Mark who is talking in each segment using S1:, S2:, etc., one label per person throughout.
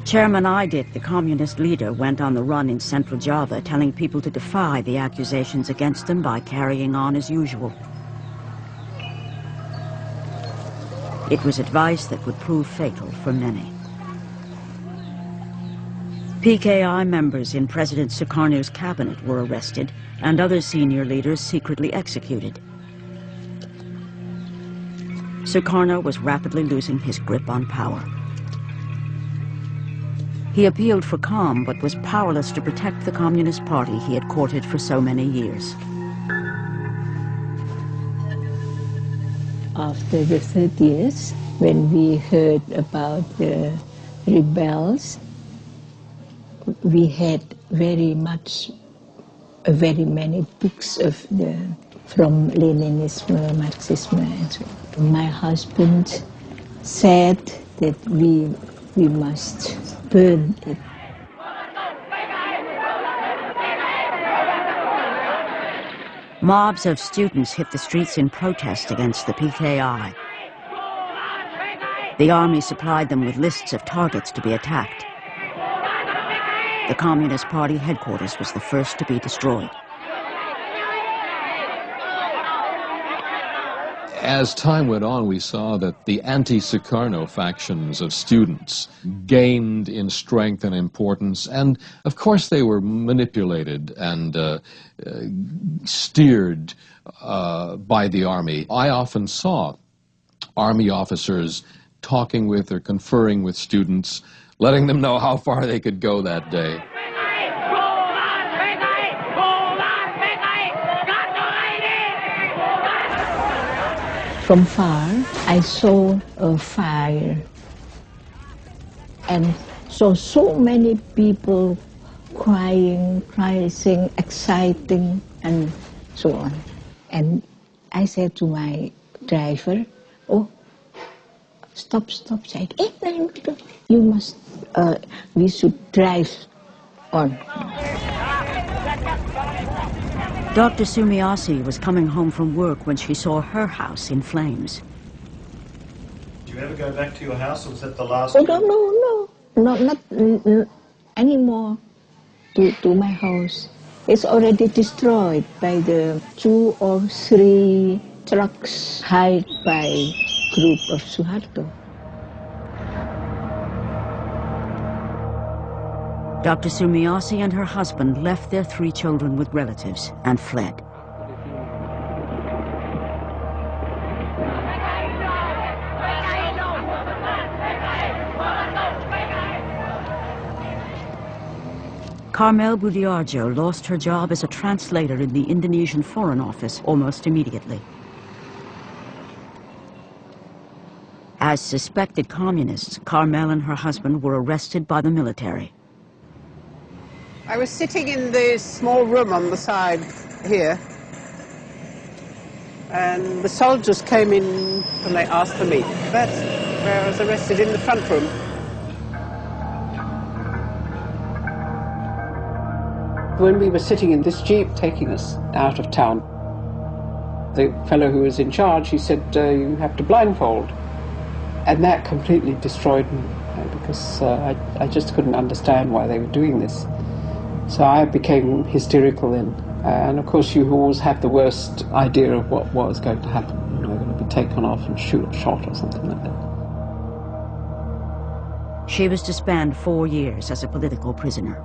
S1: Chairman Idik, the communist leader, went on the run in central Java, telling people to defy the accusations against them by carrying on as usual. It was advice that would prove fatal for many. PKI members in President Sukarno's cabinet were arrested, and other senior leaders secretly executed. Sukarno was rapidly losing his grip on power. He appealed for calm, but was powerless to protect the Communist Party he had courted for so many years.
S2: After the 30th, when we heard about the rebels, we had very many books from Leninism, Marxism, and so on. My husband said that we must burn it.
S1: Mobs of students hit the streets in protest against the PKI. The army supplied them with lists of targets to be attacked. The Communist Party headquarters was the first to be destroyed.
S3: As time went on, we saw that the anti-Sukarno factions of students gained in strength and importance, and of course they were manipulated and steered by the army. I often saw army officers talking with or conferring with students, letting them know how far they could go that day.
S2: From far, I saw a fire and saw so many people crying, exciting, and so on. And I said to my driver, "Oh, stop, say, you must, we should drive on."
S1: Dr. Sumiasi was coming home from work when she saw her house in flames.
S4: Did you ever go back to your house, or was that the last?
S2: Oh, no, not anymore to my house. It's already destroyed by the 2 or 3 trucks hired by group of Suharto.
S1: Dr. Sumiasi and her husband left their 3 children with relatives and fled. Carmel Budiarjo lost her job as a translator in the Indonesian Foreign Office almost immediately. As suspected communists, Carmel and her husband were arrested by the military.
S5: I was sitting in the small room on the side here, and the soldiers came in and they asked for me. That's where I was arrested, in the front room. When we were sitting in this jeep taking us out of town, the fellow who was in charge, he said, "You have to blindfold." And that completely destroyed me, because I just couldn't understand why they were doing this. So I became hysterical then. And of course you always have the worst idea of what was going to happen. You know, going to be taken off and shot or something like that.
S1: She was to spend 4 years as a political prisoner.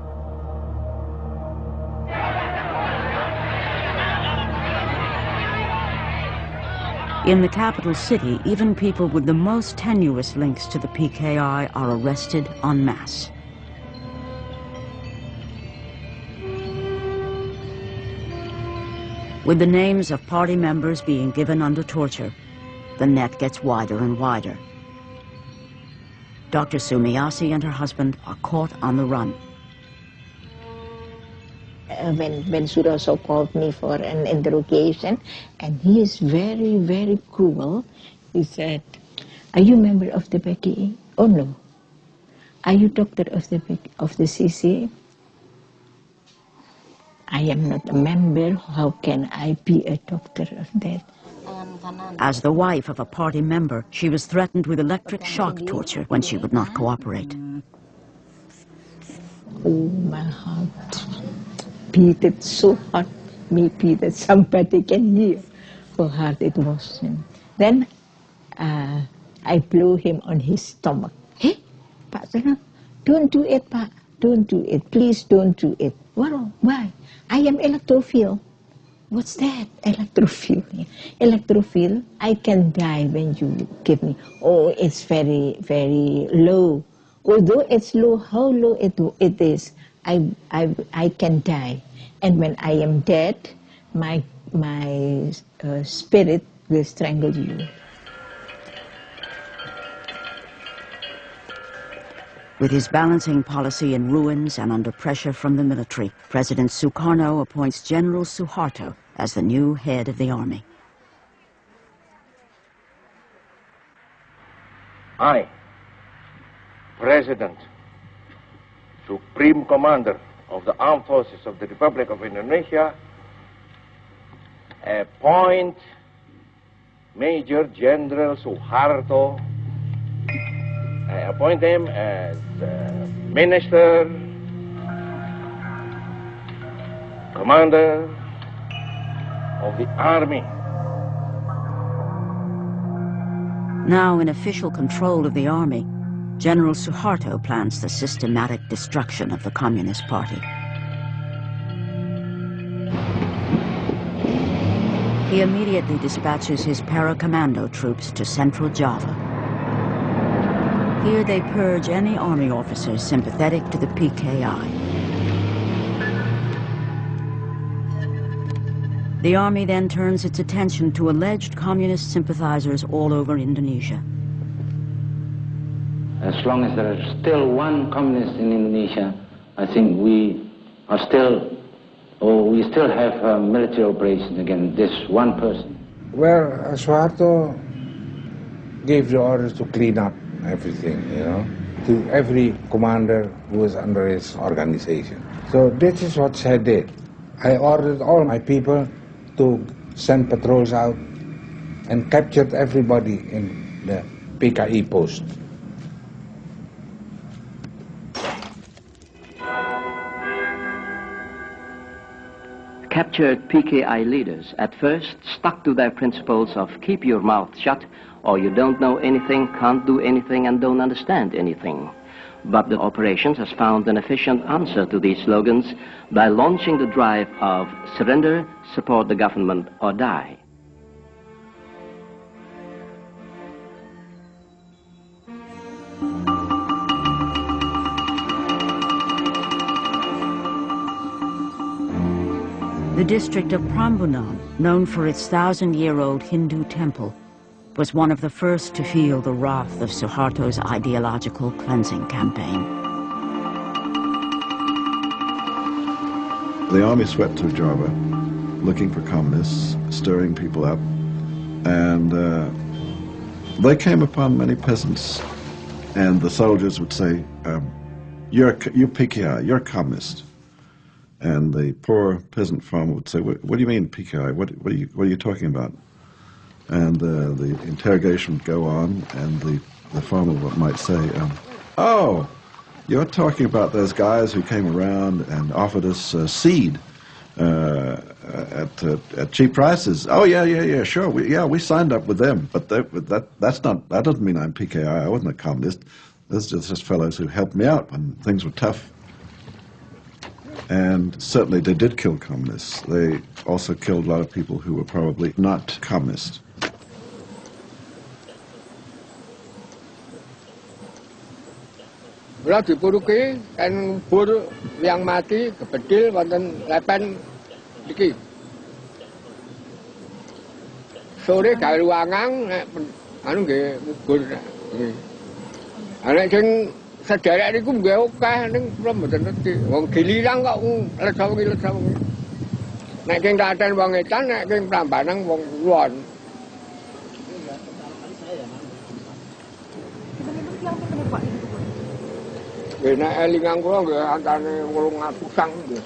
S1: In the capital city, even people with the most tenuous links to the PKI are arrested en masse. With the names of party members being given under torture, the net gets wider and wider. Dr. Sumiasi and her husband are caught on the run.
S2: When Suroso called me for an interrogation, and he is very, very cruel, he said, "Are you a member of the PKI? Oh no. Are you doctor of the CC? I am not a member. How can I be a doctor of that?"
S1: As the wife of a party member, she was threatened with electric shock torture when she would not cooperate.
S2: Oh, my heart beat it so hard, maybe that somebody can hear how hard it was. Then I blew him on his stomach. Hey, Pak Senap, don't do it, Pak. Don't do it. Please don't do it. Well, why? I am electrophile. What's that? Electrophile. Electrophile, I can die when you give me. Oh, it's very, very low. Although it's low, how low it is, I can die. And when I am dead, my spirit will strangle you.
S1: With his balancing policy in ruins and under pressure from the military, President Sukarno appoints General Suharto as the new head of the army.
S6: I, President, Supreme Commander of the Armed Forces of the Republic of Indonesia, appoint Major General Suharto. I appoint him as Minister, Commander of the Army.
S1: Now in official control of the army, General Suharto plans the systematic destruction of the Communist Party. He immediately dispatches his para-commando troops to Central Java. Here they purge any army officers sympathetic to the PKI. The army then turns its attention to alleged communist sympathizers all over Indonesia.
S7: As long as there is still one communist in Indonesia, I think we still have military operations against this one person.
S8: Well, Suharto gave the orders to clean up everything, to every commander who was under his organization. So this is what I did. I ordered all my people to send patrols out and captured everybody in the PKI post.
S9: Captured PKI leaders at first stuck to their principles of keep your mouth shut, or you don't know anything, can't do anything, and don't understand anything. But the operations has found an efficient answer to these slogans by launching the drive of surrender, support the government, or die.
S1: The district of Prambanan, known for its 1,000-year-old Hindu temple, was one of the first to feel the wrath of Suharto's ideological cleansing campaign.
S10: The army swept through Java, looking for communists, stirring people up, and they came upon many peasants, and the soldiers would say, you're PKI, you're a communist. And the poor peasant farmer would say, what do you mean PKI? What are you talking about? And the interrogation would go on, and the farmer might say, oh, you're talking about those guys who came around and offered us seed at cheap prices. Oh, yeah, sure. We signed up with them, but that doesn't mean I'm PKI. I wasn't a communist. Those are just fellows who helped me out when things were tough. And certainly they did kill communists. They also killed a lot of people who were probably not communist.
S11: Kalau dipuruki kan bur yang mati kebedil wonten lepen iki. Sore gawe ruangan anu nggih bur. Ana sing sederek niku nggih akeh ning kula mboten ngerti. Wong giliran kok lesa wengi. Nek king Klaten wong edan, nek king Prambanan wong kulon. Nek elingan kula nggih antane 800-an nggih.